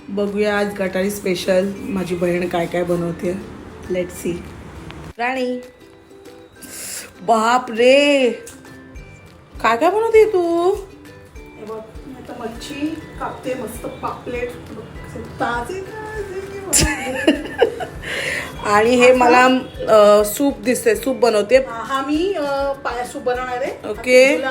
बघूया आज गटारी स्पेशल माझी बहीण काय काय बनवते. Let's see. राणी, बाप रे, काय काय बनवते तू? हे बघ, आता मच्छी कापते मस्त पापलेट ताजे आणि हे मला सूप दिसते, सूप बनवते. हा मी पाया सूप बनवणार आहे. ओके. तुला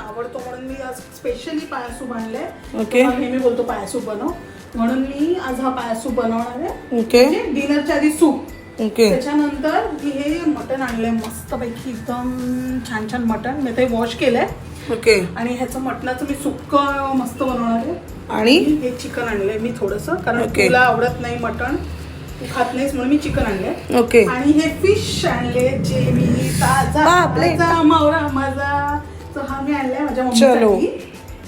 आवडतो म्हणून मी आज स्पेशली पाया सूप आणलंय. ओके. नेहमी बोलतो पाया सूप बनव, म्हणून मी आज हा पाया सूप बनवणार आहे. ओके. डिनरच्या आधी सूप. ओके. त्याच्यानंतर मी हे मटण आणलंय मस्त पैकी, एकदम छान छान मटण. मी ते वॉश केलंय. ओके. आणि ह्याचं मटणाचं मी सुक्कं मस्त बनवणार आहे. आणि हे चिकन आणलंय मी थोडंसं, कारण ओके. तुला आवडत नाही मटण, तू खात नाहीस म्हणून मी चिकन आणलंय. ओके. आणि हे फिश आणले जे मी ताजा मावरा माझा, तो हा मी आणलाय माझ्या मम्मीसाठी,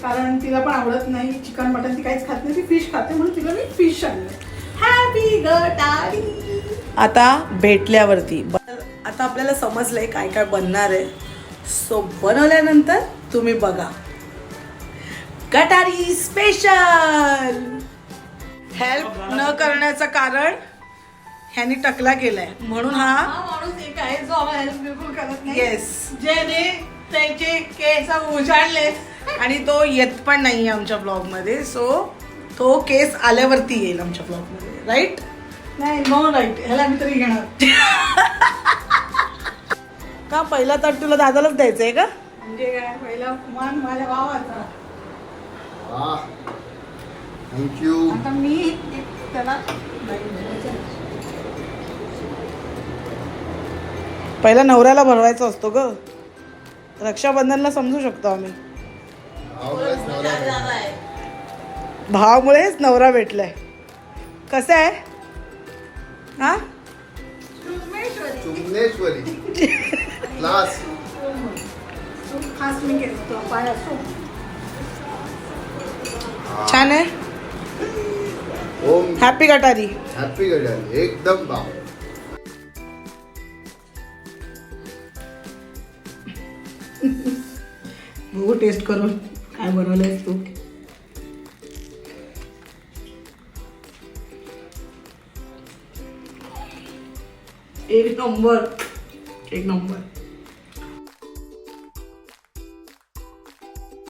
कारण तिला पण आवडत नाही चिकन मटन, ती काहीच खात नाही, ती फिश खाते, म्हणून तिला मी फिश आणलंय. हॅपी गटारी. आता भेटल्यावरती आता आपल्याला समजलंय काय काय बनणार आहे. सो बनवल्यानंतर तुम्ही बघा. गटारी स्पेशल. हेल्प न करण्याचं कारण ह्यानी टकला केलाय, म्हणून हा माणूस एक आहे जो आम्हाला हेल्प बिलकुल करत नाही. येस, ज्याने त्याचे केस उजाडले आणि तो येत पण नाहीये आमच्या ब्लॉग मध्ये. सो तो केस आल्यावरती येईल आमच्या ब्लॉग मध्ये, राईट? नाही, नो राईट, ह्याला मी तरी घेणार. का पहिला ताट तुला दादालाच द्यायचंय का? म्हणजे काय, पहिला मान माझ्या भावाचा. थँक्यू. आता मी त्याला पहिला नवऱ्याला भरवायचा असतो ग. रक्षाबंधनला समजू शकतो आम्ही. भावामुळेच नवरा भेटलाय. कसं आहे हा? चुंबनेश्वरी क्लास. खास मी केलं तो पाया सूप. छान आहे. ओम हॅपी गटारी. हॅपी गटारी एकदम बाप. बघू टेस्ट करून काय बनवलंयस तू. एक नंबर, एक नंबर.